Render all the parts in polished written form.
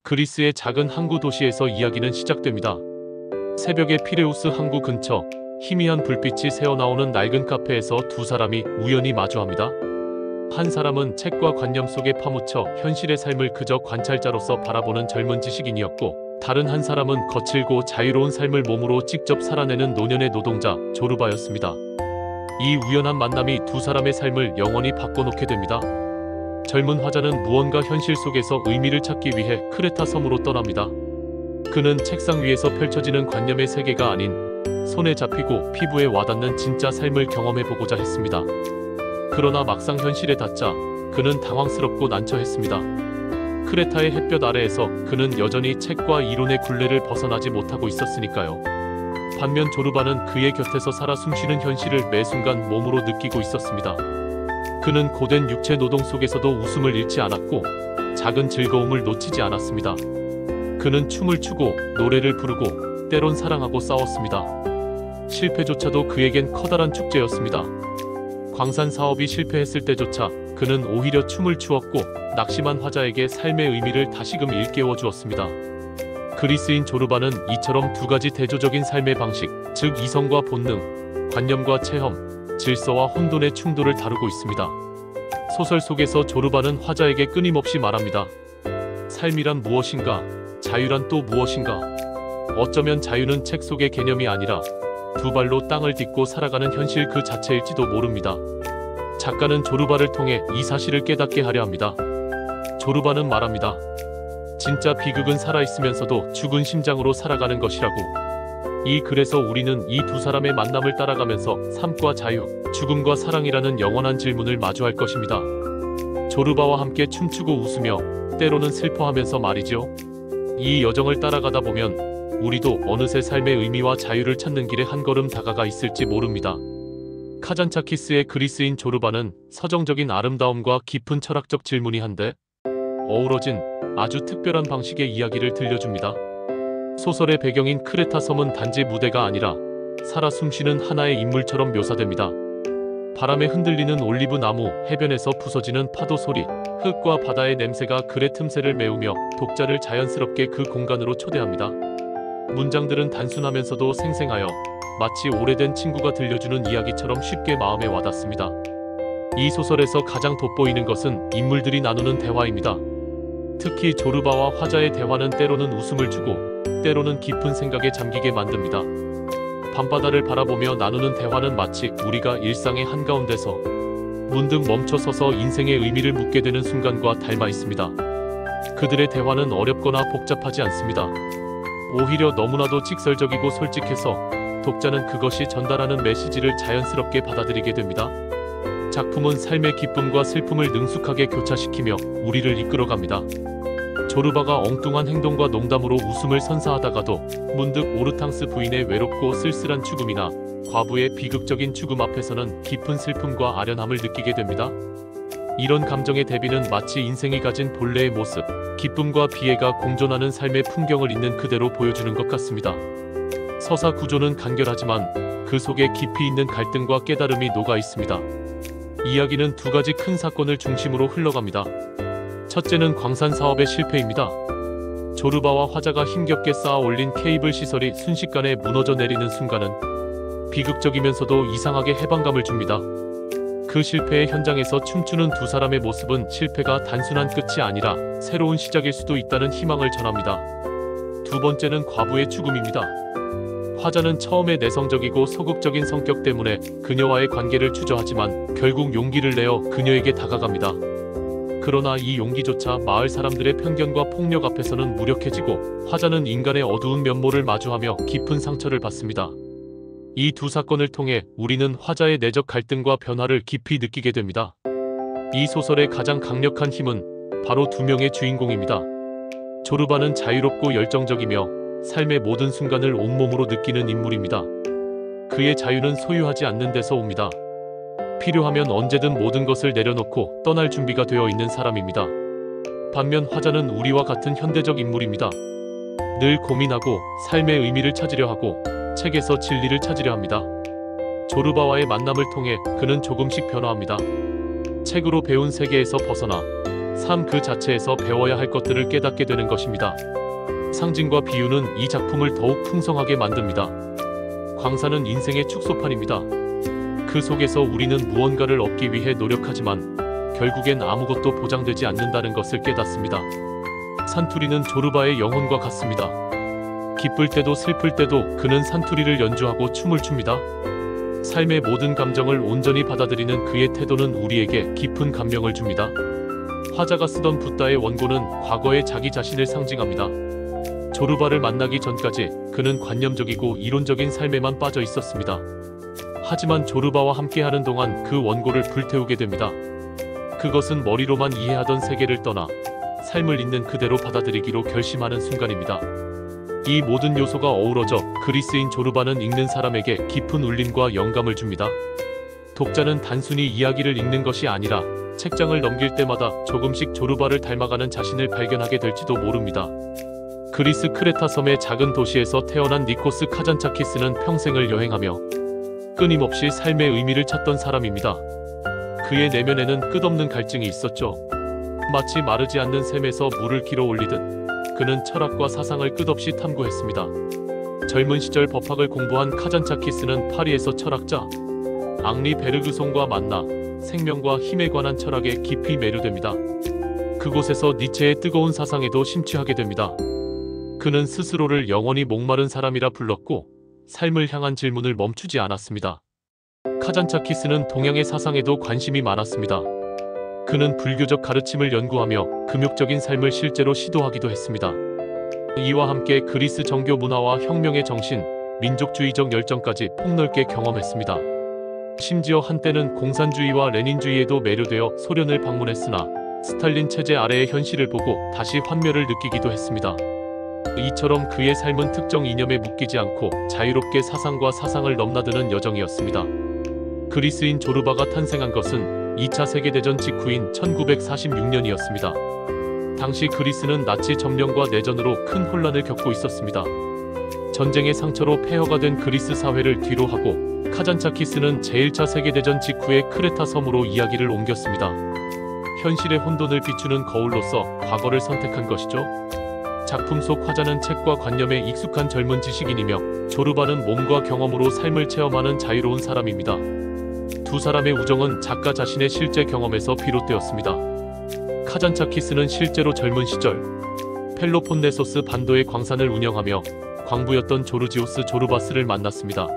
그리스의 작은 항구 도시에서 이야기는 시작됩니다. 새벽에 피레우스 항구 근처 희미한 불빛이 새어나오는 낡은 카페에서 두 사람이 우연히 마주합니다. 한 사람은 책과 관념 속에 파묻혀 현실의 삶을 그저 관찰자로서 바라보는 젊은 지식인이었고, 다른 한 사람은 거칠고 자유로운 삶을 몸으로 직접 살아내는 노년의 노동자 조르바였습니다. 이 우연한 만남이 두 사람의 삶을 영원히 바꿔놓게 됩니다. 젊은 화자는 무언가 현실 속에서 의미를 찾기 위해 크레타 섬으로 떠납니다. 그는 책상 위에서 펼쳐지는 관념의 세계가 아닌 손에 잡히고 피부에 와닿는 진짜 삶을 경험해보고자 했습니다. 그러나 막상 현실에 닿자 그는 당황스럽고 난처했습니다. 크레타의 햇볕 아래에서 그는 여전히 책과 이론의 굴레를 벗어나지 못하고 있었으니까요. 반면 조르바는 그의 곁에서 살아 숨쉬는 현실을 매 순간 몸으로 느끼고 있었습니다. 그는 고된 육체 노동 속에서도 웃음을 잃지 않았고 작은 즐거움을 놓치지 않았습니다. 그는 춤을 추고 노래를 부르고 때론 사랑하고 싸웠습니다. 실패조차도 그에겐 커다란 축제였습니다. 광산 사업이 실패했을 때조차 그는 오히려 춤을 추었고 낙심한 화자에게 삶의 의미를 다시금 일깨워 주었습니다. 그리스인 조르바는 이처럼 두 가지 대조적인 삶의 방식, 즉 이성과 본능, 관념과 체험, 질서와 혼돈의 충돌을 다루고 있습니다. 소설 속에서 조르바는 화자에게 끊임없이 말합니다. 삶이란 무엇인가? 자유란 또 무엇인가? 어쩌면 자유는 책 속의 개념이 아니라 두 발로 땅을 딛고 살아가는 현실 그 자체일지도 모릅니다. 작가는 조르바를 통해 이 사실을 깨닫게 하려 합니다. 조르바는 말합니다. 진짜 비극은 살아있으면서도 죽은 심장으로 살아가는 것이라고. 이 글에서 우리는 이 두 사람의 만남을 따라가면서 삶과 자유, 죽음과 사랑이라는 영원한 질문을 마주할 것입니다. 조르바와 함께 춤추고 웃으며 때로는 슬퍼하면서 말이죠. 이 여정을 따라가다 보면 우리도 어느새 삶의 의미와 자유를 찾는 길에 한 걸음 다가가 있을지 모릅니다. 카잔차키스의 그리스인 조르바는 서정적인 아름다움과 깊은 철학적 질문이 한데 어우러진 아주 특별한 방식의 이야기를 들려줍니다. 소설의 배경인 크레타 섬은 단지 무대가 아니라 살아 숨쉬는 하나의 인물처럼 묘사됩니다. 바람에 흔들리는 올리브 나무, 해변에서 부서지는 파도 소리, 흙과 바다의 냄새가 글의 틈새를 메우며 독자를 자연스럽게 그 공간으로 초대합니다. 문장들은 단순하면서도 생생하여 마치 오래된 친구가 들려주는 이야기처럼 쉽게 마음에 와닿습니다. 이 소설에서 가장 돋보이는 것은 인물들이 나누는 대화입니다. 특히 조르바와 화자의 대화는 때로는 웃음을 주고 때로는 깊은 생각에 잠기게 만듭니다. 밤바다를 바라보며 나누는 대화는 마치 우리가 일상의 한가운데서 문득 멈춰서서 인생의 의미를 묻게 되는 순간과 닮아 있습니다. 그들의 대화는 어렵거나 복잡하지 않습니다. 오히려 너무나도 직설적이고 솔직해서 독자는 그것이 전달하는 메시지를 자연스럽게 받아들이게 됩니다. 작품은 삶의 기쁨과 슬픔을 능숙하게 교차시키며 우리를 이끌어갑니다. 조르바가 엉뚱한 행동과 농담으로 웃음을 선사하다가도 문득 오르탕스 부인의 외롭고 쓸쓸한 죽음이나 과부의 비극적인 죽음 앞에서는 깊은 슬픔과 아련함을 느끼게 됩니다. 이런 감정의 대비는 마치 인생이 가진 본래의 모습, 기쁨과 비애가 공존하는 삶의 풍경을 있는 그대로 보여주는 것 같습니다. 서사 구조는 간결하지만 그 속에 깊이 있는 갈등과 깨달음이 녹아 있습니다. 이야기는 두 가지 큰 사건을 중심으로 흘러갑니다. 첫째는 광산 사업의 실패입니다. 조르바와 화자가 힘겹게 쌓아 올린 케이블 시설이 순식간에 무너져 내리는 순간은 비극적이면서도 이상하게 해방감을 줍니다. 그 실패의 현장에서 춤추는 두 사람의 모습은 실패가 단순한 끝이 아니라 새로운 시작일 수도 있다는 희망을 전합니다. 두 번째는 과부의 죽음입니다. 화자는 처음에 내성적이고 소극적인 성격 때문에 그녀와의 관계를 주저하지만 결국 용기를 내어 그녀에게 다가갑니다. 그러나 이 용기조차 마을 사람들의 편견과 폭력 앞에서는 무력해지고 화자는 인간의 어두운 면모를 마주하며 깊은 상처를 받습니다. 이 두 사건을 통해 우리는 화자의 내적 갈등과 변화를 깊이 느끼게 됩니다. 이 소설의 가장 강력한 힘은 바로 두 명의 주인공입니다. 조르바는 자유롭고 열정적이며 삶의 모든 순간을 온몸으로 느끼는 인물입니다. 그의 자유는 소유하지 않는 데서 옵니다. 필요하면 언제든 모든 것을 내려놓고 떠날 준비가 되어 있는 사람입니다. 반면 화자는 우리와 같은 현대적 인물입니다. 늘 고민하고 삶의 의미를 찾으려 하고 책에서 진리를 찾으려 합니다. 조르바와의 만남을 통해 그는 조금씩 변화합니다. 책으로 배운 세계에서 벗어나 삶 그 자체에서 배워야 할 것들을 깨닫게 되는 것입니다. 상징과 비유는 이 작품을 더욱 풍성하게 만듭니다. 광산은 인생의 축소판입니다. 그 속에서 우리는 무언가를 얻기 위해 노력하지만 결국엔 아무것도 보장되지 않는다는 것을 깨닫습니다. 산투리는 조르바의 영혼과 같습니다. 기쁠 때도 슬플 때도 그는 산투리를 연주하고 춤을 춥니다. 삶의 모든 감정을 온전히 받아들이는 그의 태도는 우리에게 깊은 감명을 줍니다. 화자가 쓰던 붓다의 원고는 과거의 자기 자신을 상징합니다. 조르바를 만나기 전까지 그는 관념적이고 이론적인 삶에만 빠져 있었습니다. 하지만 조르바와 함께하는 동안 그 원고를 불태우게 됩니다. 그것은 머리로만 이해하던 세계를 떠나 삶을 있는 그대로 받아들이기로 결심하는 순간입니다. 이 모든 요소가 어우러져 그리스인 조르바는 읽는 사람에게 깊은 울림과 영감을 줍니다. 독자는 단순히 이야기를 읽는 것이 아니라 책장을 넘길 때마다 조금씩 조르바를 닮아가는 자신을 발견하게 될지도 모릅니다. 그리스 크레타 섬의 작은 도시에서 태어난 니코스 카잔차키스는 평생을 여행하며 끊임없이 삶의 의미를 찾던 사람입니다. 그의 내면에는 끝없는 갈증이 있었죠. 마치 마르지 않는 샘에서 물을 길어 올리듯 그는 철학과 사상을 끝없이 탐구했습니다. 젊은 시절 법학을 공부한 카잔차키스는 파리에서 철학자 앙리 베르그송과 만나 생명과 힘에 관한 철학에 깊이 매료됩니다. 그곳에서 니체의 뜨거운 사상에도 심취하게 됩니다. 그는 스스로를 영원히 목마른 사람이라 불렀고 삶을 향한 질문을 멈추지 않았습니다. 카잔차키스는 동양의 사상에도 관심이 많았습니다. 그는 불교적 가르침을 연구하며 금욕적인 삶을 실제로 시도하기도 했습니다. 이와 함께 그리스 정교 문화와 혁명의 정신, 민족주의적 열정까지 폭넓게 경험했습니다. 심지어 한때는 공산주의와 레닌주의에도 매료되어 소련을 방문했으나 스탈린 체제 아래의 현실을 보고 다시 환멸을 느끼기도 했습니다. 이처럼 그의 삶은 특정 이념에 묶이지 않고 자유롭게 사상과 사상을 넘나드는 여정이었습니다. 그리스인 조르바가 탄생한 것은 2차 세계대전 직후인 1946년이었습니다. 당시 그리스는 나치 점령과 내전으로 큰 혼란을 겪고 있었습니다. 전쟁의 상처로 폐허가 된 그리스 사회를 뒤로하고 카잔차키스는 제1차 세계대전 직후의 크레타 섬으로 이야기를 옮겼습니다. 현실의 혼돈을 비추는 거울로서 과거를 선택한 것이죠. 작품 속 화자는 책과 관념에 익숙한 젊은 지식인이며 조르바는 몸과 경험으로 삶을 체험하는 자유로운 사람입니다. 두 사람의 우정은 작가 자신의 실제 경험에서 비롯되었습니다. 카잔차키스는 실제로 젊은 시절 펠로폰네소스 반도의 광산을 운영하며 광부였던 조르지오스 조르바스를 만났습니다.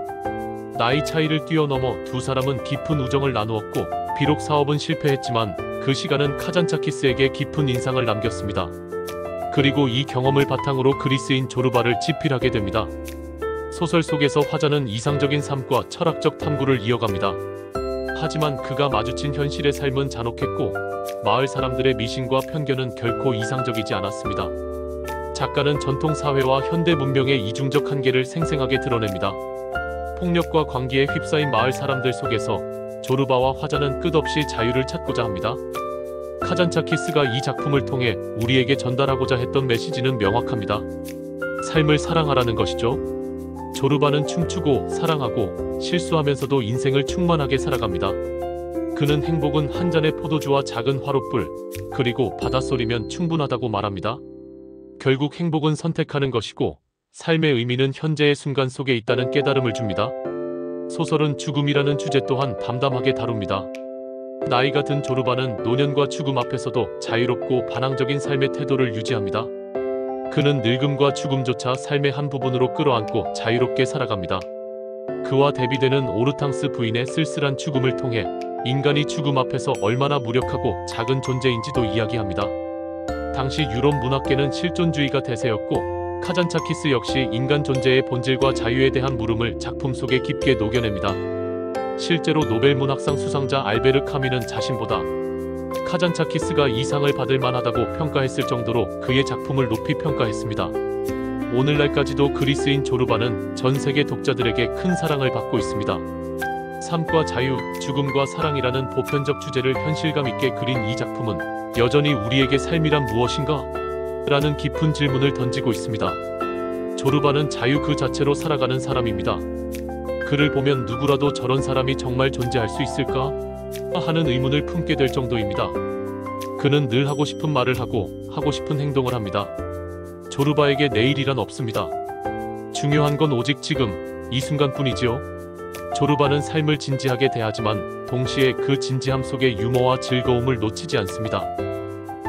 나이 차이를 뛰어넘어 두 사람은 깊은 우정을 나누었고 비록 사업은 실패했지만 그 시간은 카잔차키스에게 깊은 인상을 남겼습니다. 그리고 이 경험을 바탕으로 그리스인 조르바를 집필하게 됩니다. 소설 속에서 화자는 이상적인 삶과 철학적 탐구를 이어갑니다. 하지만 그가 마주친 현실의 삶은 잔혹했고 마을 사람들의 미신과 편견은 결코 이상적이지 않았습니다. 작가는 전통 사회와 현대 문명의 이중적 한계를 생생하게 드러냅니다. 폭력과 광기에 휩싸인 마을 사람들 속에서 조르바와 화자는 끝없이 자유를 찾고자 합니다. 카잔차키스가 이 작품을 통해 우리에게 전달하고자 했던 메시지는 명확합니다. 삶을 사랑하라는 것이죠. 조르바는 춤추고 사랑하고 실수하면서도 인생을 충만하게 살아갑니다. 그는 행복은 한 잔의 포도주와 작은 화롯불 그리고 바닷소리면 충분하다고 말합니다. 결국 행복은 선택하는 것이고 삶의 의미는 현재의 순간 속에 있다는 깨달음을 줍니다. 소설은 죽음이라는 주제 또한 담담하게 다룹니다. 나이가 든 조르바는 노년과 죽음 앞에서도 자유롭고 반항적인 삶의 태도를 유지합니다. 그는 늙음과 죽음조차 삶의 한 부분으로 끌어안고 자유롭게 살아갑니다. 그와 대비되는 오르탕스 부인의 쓸쓸한 죽음을 통해 인간이 죽음 앞에서 얼마나 무력하고 작은 존재인지도 이야기합니다. 당시 유럽 문학계는 실존주의가 대세였고 카잔차키스 역시 인간 존재의 본질과 자유에 대한 물음을 작품 속에 깊게 녹여냅니다. 실제로 노벨 문학상 수상자 알베르 카미는 자신보다 카잔차키스가 이 상을 받을 만하다고 평가했을 정도로 그의 작품을 높이 평가했습니다. 오늘날까지도 그리스인 조르바는 전 세계 독자들에게 큰 사랑을 받고 있습니다. 삶과 자유, 죽음과 사랑이라는 보편적 주제를 현실감 있게 그린 이 작품은 여전히 우리에게 삶이란 무엇인가? 라는 깊은 질문을 던지고 있습니다. 조르바는 자유 그 자체로 살아가는 사람입니다. 그를 보면 누구라도 저런 사람이 정말 존재할 수 있을까? 하는 의문을 품게 될 정도입니다. 그는 늘 하고 싶은 말을 하고 하고 싶은 행동을 합니다. 조르바에게 내일이란 없습니다. 중요한 건 오직 지금, 이 순간뿐이지요. 조르바는 삶을 진지하게 대하지만 동시에 그 진지함 속에 유머와 즐거움을 놓치지 않습니다.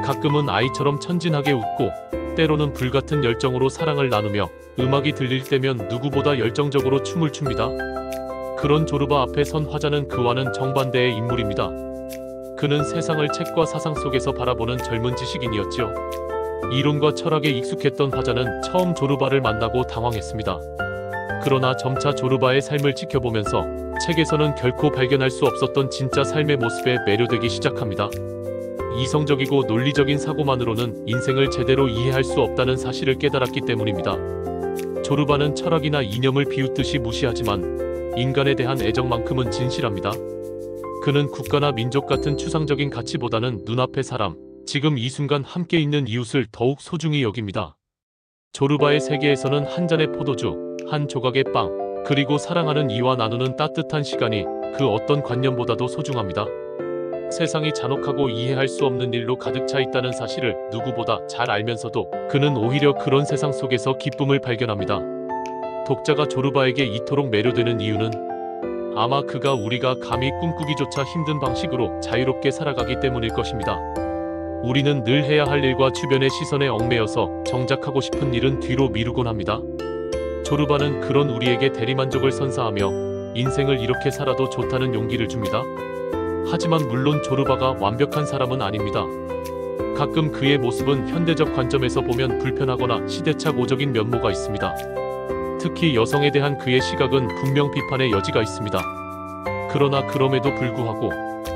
가끔은 아이처럼 천진하게 웃고 때로는 불같은 열정으로 사랑을 나누며 음악이 들릴 때면 누구보다 열정적으로 춤을 춥니다. 그런 조르바 앞에 선 화자는 그와는 정반대의 인물입니다. 그는 세상을 책과 사상 속에서 바라보는 젊은 지식인이었지요. 이론과 철학에 익숙했던 화자는 처음 조르바를 만나고 당황했습니다. 그러나 점차 조르바의 삶을 지켜보면서 책에서는 결코 발견할 수 없었던 진짜 삶의 모습에 매료되기 시작합니다. 이성적이고 논리적인 사고만으로는 인생을 제대로 이해할 수 없다는 사실을 깨달았기 때문입니다. 조르바는 철학이나 이념을 비웃듯이 무시하지만 인간에 대한 애정만큼은 진실합니다. 그는 국가나 민족 같은 추상적인 가치보다는 눈앞의 사람, 지금 이 순간 함께 있는 이웃을 더욱 소중히 여깁니다. 조르바의 세계에서는 한 잔의 포도주, 한 조각의 빵, 그리고 사랑하는 이와 나누는 따뜻한 시간이 그 어떤 관념보다도 소중합니다. 세상이 잔혹하고 이해할 수 없는 일로 가득 차 있다는 사실을 누구보다 잘 알면서도 그는 오히려 그런 세상 속에서 기쁨을 발견합니다. 독자가 조르바에게 이토록 매료되는 이유는 아마 그가 우리가 감히 꿈꾸기조차 힘든 방식으로 자유롭게 살아가기 때문일 것입니다. 우리는 늘 해야 할 일과 주변의 시선에 얽매여서 정작 하고 싶은 일은 뒤로 미루곤 합니다. 조르바는 그런 우리에게 대리만족을 선사하며 인생을 이렇게 살아도 좋다는 용기를 줍니다. 하지만 물론 조르바가 완벽한 사람은 아닙니다. 가끔 그의 모습은 현대적 관점에서 보면 불편하거나 시대착오적인 면모가 있습니다. 특히 여성에 대한 그의 시각은 분명 비판의 여지가 있습니다. 그러나 그럼에도 불구하고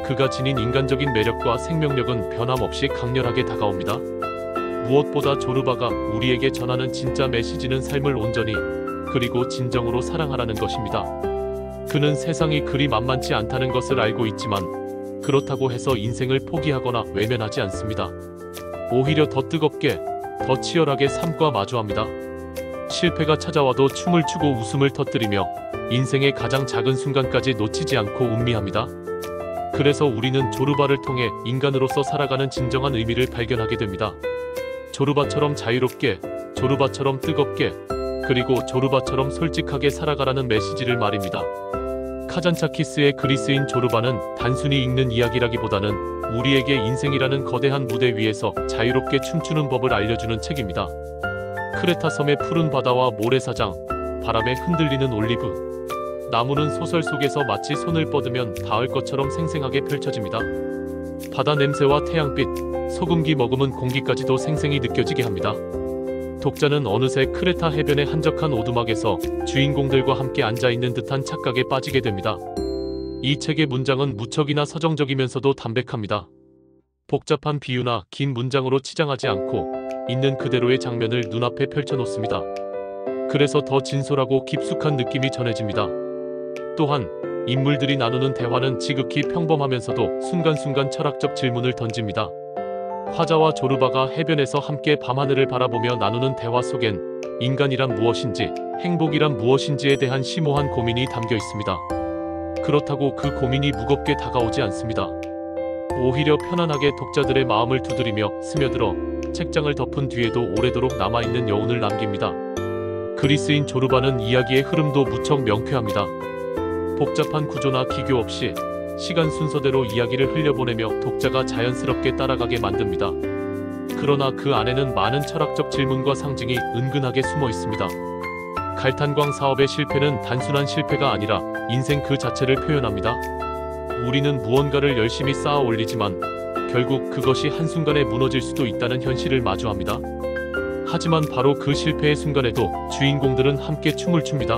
그가 지닌 인간적인 매력과 생명력은 변함없이 강렬하게 다가옵니다. 무엇보다 조르바가 우리에게 전하는 진짜 메시지는 삶을 온전히 그리고 진정으로 사랑하라는 것입니다. 그는 세상이 그리 만만치 않다는 것을 알고 있지만 그렇다고 해서 인생을 포기하거나 외면하지 않습니다. 오히려 더 뜨겁게, 더 치열하게 삶과 마주합니다. 실패가 찾아와도 춤을 추고 웃음을 터뜨리며 인생의 가장 작은 순간까지 놓치지 않고 음미합니다. 그래서 우리는 조르바를 통해 인간으로서 살아가는 진정한 의미를 발견하게 됩니다. 조르바처럼 자유롭게, 조르바처럼 뜨겁게, 그리고 조르바처럼 솔직하게 살아가라는 메시지를 말입니다. 카잔차키스의 그리스인 조르바는 단순히 읽는 이야기라기보다는 우리에게 인생이라는 거대한 무대 위에서 자유롭게 춤추는 법을 알려주는 책입니다. 크레타 섬의 푸른 바다와 모래사장, 바람에 흔들리는 올리브 나무는 소설 속에서 마치 손을 뻗으면 닿을 것처럼 생생하게 펼쳐집니다. 바다 냄새와 태양빛, 소금기 머금은 공기까지도 생생히 느껴지게 합니다. 독자는 어느새 크레타 해변의 한적한 오두막에서 주인공들과 함께 앉아있는 듯한 착각에 빠지게 됩니다. 이 책의 문장은 무척이나 서정적이면서도 담백합니다. 복잡한 비유나 긴 문장으로 치장하지 않고 있는 그대로의 장면을 눈앞에 펼쳐놓습니다. 그래서 더 진솔하고 깊숙한 느낌이 전해집니다. 또한 인물들이 나누는 대화는 지극히 평범하면서도 순간순간 철학적 질문을 던집니다. 화자와 조르바가 해변에서 함께 밤하늘을 바라보며 나누는 대화 속엔 인간이란 무엇인지, 행복이란 무엇인지에 대한 심오한 고민이 담겨 있습니다. 그렇다고 그 고민이 무겁게 다가오지 않습니다. 오히려 편안하게 독자들의 마음을 두드리며 스며들어 책장을 덮은 뒤에도 오래도록 남아있는 여운을 남깁니다. 그리스인 조르바는 이야기의 흐름도 무척 명쾌합니다. 복잡한 구조나 기교 없이 시간 순서대로 이야기를 흘려보내며 독자가 자연스럽게 따라가게 만듭니다. 그러나 그 안에는 많은 철학적 질문과 상징이 은근하게 숨어 있습니다. 갈탄광 사업의 실패는 단순한 실패가 아니라 인생 그 자체를 표현합니다. 우리는 무언가를 열심히 쌓아 올리지만 결국 그것이 한순간에 무너질 수도 있다는 현실을 마주합니다. 하지만 바로 그 실패의 순간에도 주인공들은 함께 춤을 춥니다.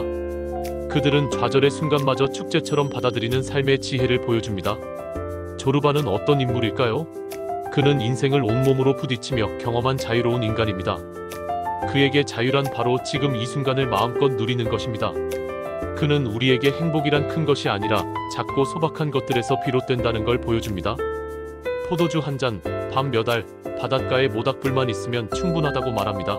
그들은 좌절의 순간마저 축제처럼 받아들이는 삶의 지혜를 보여줍니다. 조르바는 어떤 인물일까요? 그는 인생을 온몸으로 부딪히며 경험한 자유로운 인간입니다. 그에게 자유란 바로 지금 이 순간을 마음껏 누리는 것입니다. 그는 우리에게 행복이란 큰 것이 아니라 작고 소박한 것들에서 비롯된다는 걸 보여줍니다. 포도주 한 잔, 밤 몇 알, 바닷가에 모닥불만 있으면 충분하다고 말합니다.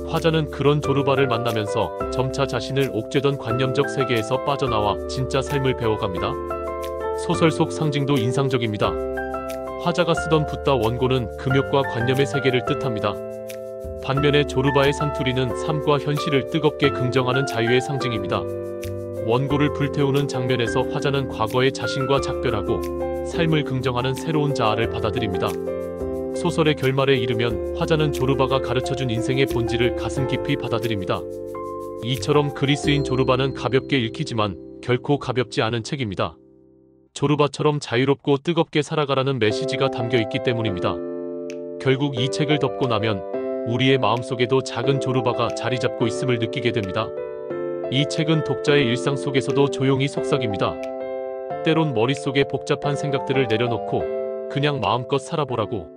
화자는 그런 조르바를 만나면서 점차 자신을 옥죄던 관념적 세계에서 빠져나와 진짜 삶을 배워갑니다. 소설 속 상징도 인상적입니다. 화자가 쓰던 붓다 원고는 금욕과 관념의 세계를 뜻합니다. 반면에 조르바의 산투리는 삶과 현실을 뜨겁게 긍정하는 자유의 상징입니다. 원고를 불태우는 장면에서 화자는 과거의 자신과 작별하고 삶을 긍정하는 새로운 자아를 받아들입니다. 소설의 결말에 이르면 화자는 조르바가 가르쳐준 인생의 본질을 가슴 깊이 받아들입니다. 이처럼 그리스인 조르바는 가볍게 읽히지만 결코 가볍지 않은 책입니다. 조르바처럼 자유롭고 뜨겁게 살아가라는 메시지가 담겨 있기 때문입니다. 결국 이 책을 덮고 나면 우리의 마음속에도 작은 조르바가 자리 잡고 있음을 느끼게 됩니다. 이 책은 독자의 일상 속에서도 조용히 속삭입니다. 때론 머릿속에 복잡한 생각들을 내려놓고 그냥 마음껏 살아보라고